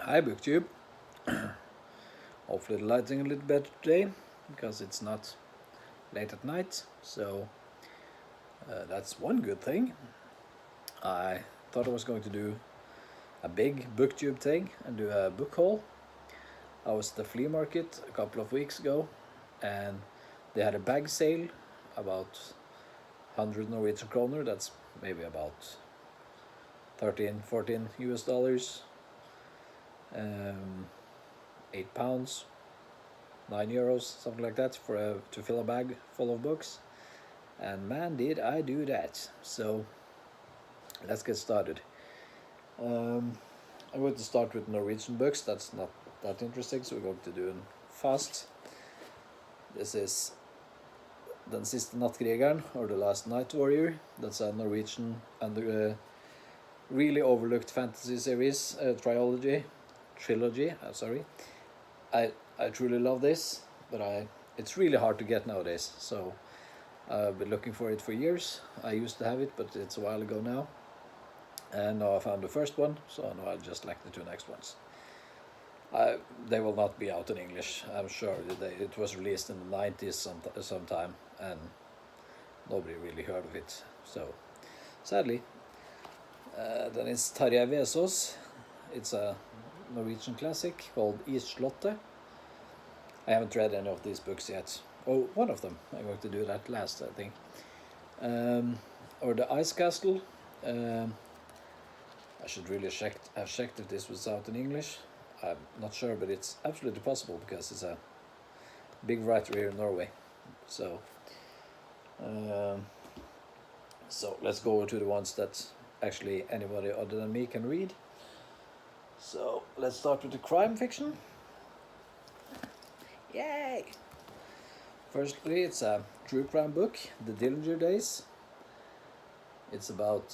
Hi BookTube. Hopefully the lighting a little better today because it's not late at night, so that's one good thing. I thought I was going to do a big BookTube thing and do a book haul. I was at the flea market a couple of weeks ago and they had a bag sale about 100 Norwegian kroner, that's maybe about 13-14 US dollars. 8 pounds, 9 euros, something like that, to fill a bag full of books. And man, did I do that. So let's get started. I'm going to start with Norwegian books. That's not that interesting, so we're going to do it fast. This is Den siste nattkrigeren, or The Last Night Warrior. That's a Norwegian and really overlooked fantasy series, trilogy. Sorry. I truly love this, but it's really hard to get nowadays. So I've been looking for it for years. I used to have it, but it's a while ago now. And now I found the first one, so now I just like the two next ones. They will not be out in English, I'm sure. It was released in the 90s sometime, and nobody really heard of it. So sadly. Then it's Tarjei Vesaas. It's a Norwegian classic called Isslottet. I haven't read any of these books yet. Oh, one of them. I'm going to do that last, I think. Or The Ice Castle. I should really have checked if this was out in English. I'm not sure, but it's absolutely possible because it's a big writer here in Norway. So let's go over to the ones that actually anybody other than me can read. So let's start with the crime fiction. Yay! Firstly, it's a true crime book, The Dillinger Days. It's about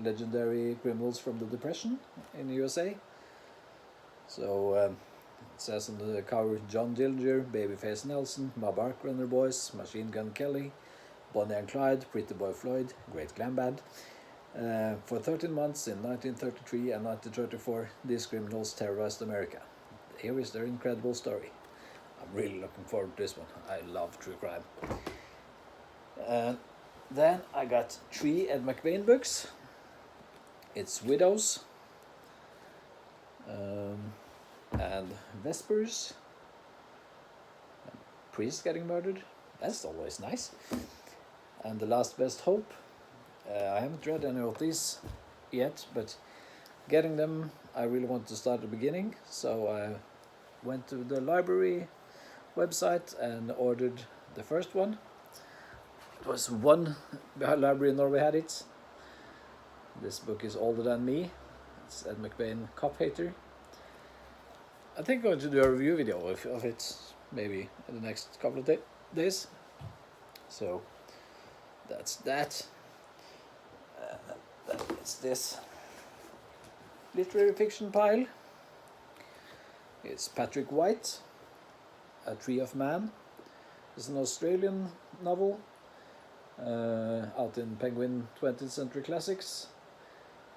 legendary criminals from the Depression in the USA. So it says on the cover, John Dillinger, Babyface Nelson, Ma Barkrunner Boys, Machine Gun Kelly, Bonnie and Clyde, Pretty Boy Floyd, Great Glam Band. For 13 months in 1933 and 1934, these criminals terrorized America. Here is their incredible story. I'm really looking forward to this one. I love true crime. Then I got 3 Ed McBain books. It's Widows and Vespers. Priest getting murdered. That's always nice. And The Last Best Hope. I haven't read any of these yet, but getting them, I really want to start at the beginning. So I went to the library website and ordered the first one. It was one library in Norway had it. This book is Older Than Me. It's Ed McBain, Cop Hater. I think I'm going to do a review video of it maybe in the next couple of days. So that's that. Then it's this literary fiction pile. It's Patrick White, A Tree of Man. It's an Australian novel out in Penguin 20th Century Classics.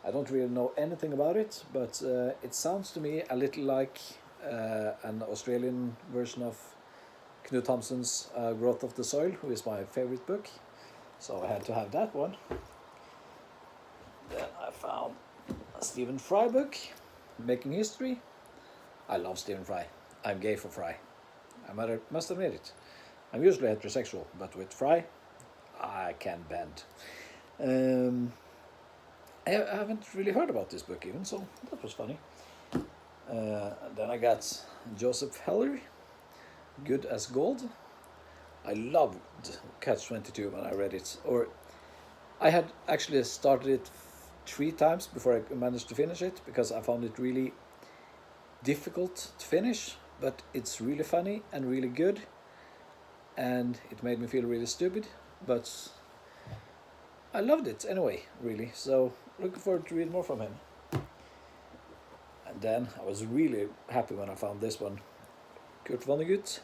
I don't really know anything about it, but it sounds to me a little like an Australian version of Knut Hamsun's Growth of the Soil, who is my favorite book. So I had to have that one. Then I found a Stephen Fry book, Making History. I love Stephen Fry. I'm gay for Fry. I must admit it. I'm usually heterosexual, but with Fry, I can bend. I haven't really heard about this book even, so that was funny. Then I got Joseph Heller, Good as Gold. I loved Catch-22 when I read it. Or I had actually started it 3 times before I managed to finish it, because I found it really difficult to finish, but it's really funny and really good, and it made me feel really stupid, but I loved it anyway, really. So looking forward to read more from him. And then I was really happy when I found this one, Kurt Vonnegut,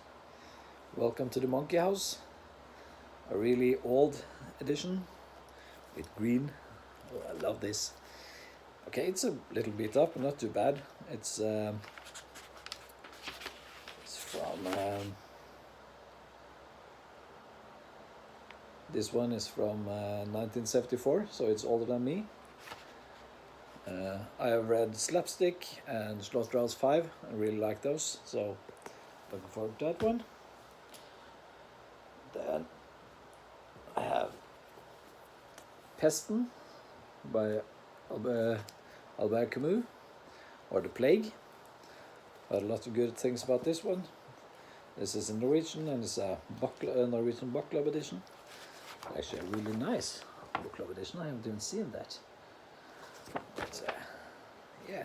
Welcome to the Monkey House, a really old edition with green. Oh, I love this. Okay, it's a little beat up, but not too bad. It's from this one is from 1974, so it's older than me. I have read Slapstick and Slaughterhouse 5. I really like those, so looking forward to that one. Then I have Pesten by Albert Camus, or The Plague. Heard a lot of good things about this one. This is in Norwegian, and it's a Norwegian book club edition. Actually, a really nice book club edition. I haven't even seen that. But, yeah.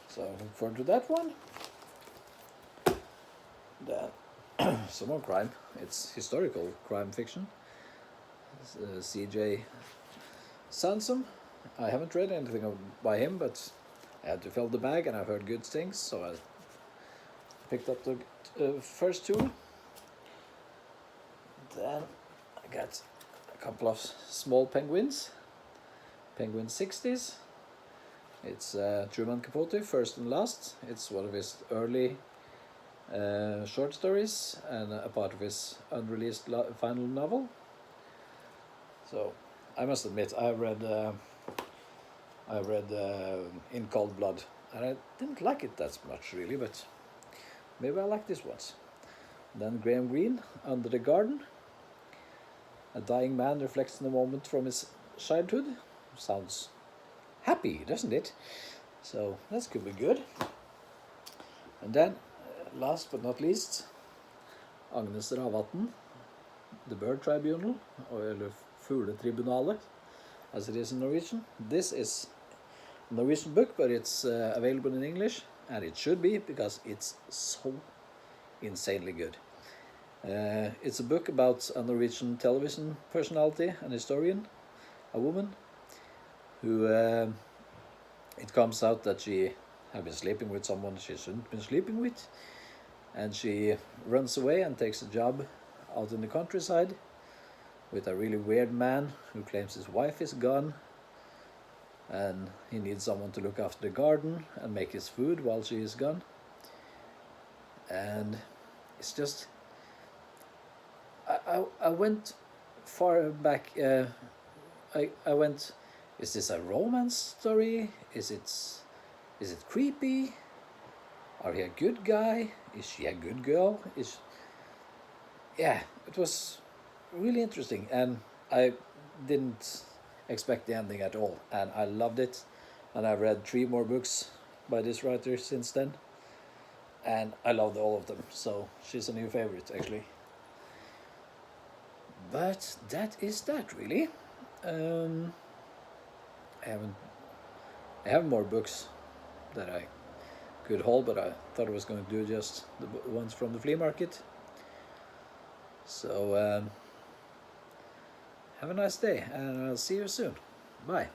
So looking forward to that one. Then some more crime. It's historical crime fiction. C.J. Sansom. I haven't read anything by him, but I had to fill the bag, and I've heard good things, so I picked up the first two. Then I got a couple of small penguins. Penguin 60s. It's Truman Capote, First and Last. It's one of his early short stories and a part of his unreleased final novel. So I must admit, I read In Cold Blood, and I didn't like it that much really, but maybe I like this one. Then Graham Greene, Under the Garden. A dying man reflects on a moment from his childhood. Sounds happy, doesn't it? So that could be good. And then, last but not least, Agnes Ravatn, The Bird Tribunal, eller Fugletribunalet, as it is in Norwegian. This is a Norwegian book, but it's available in English, and it should be, because it's so insanely good. It's a book about a Norwegian television personality, an historian, a woman, who it comes out that she had been sleeping with someone she shouldn't have been sleeping with, and she runs away and takes a job out in the countryside with a really weird man who claims his wife is gone, and he needs someone to look after the garden and make his food while she is gone. And it's just, I went far back. I went, is this a romance story? Is it creepy? Are he a good guy? Is she a good girl? Yeah, it was really interesting, and I didn't expect the ending at all, and I loved it. And I've read 3 more books by this writer since then, and I loved all of them, so she's a new favorite actually. But that is that really. I have more books that I could haul, but I thought I was going to do just the ones from the flea market. So have a nice day, and I'll see you soon. Bye.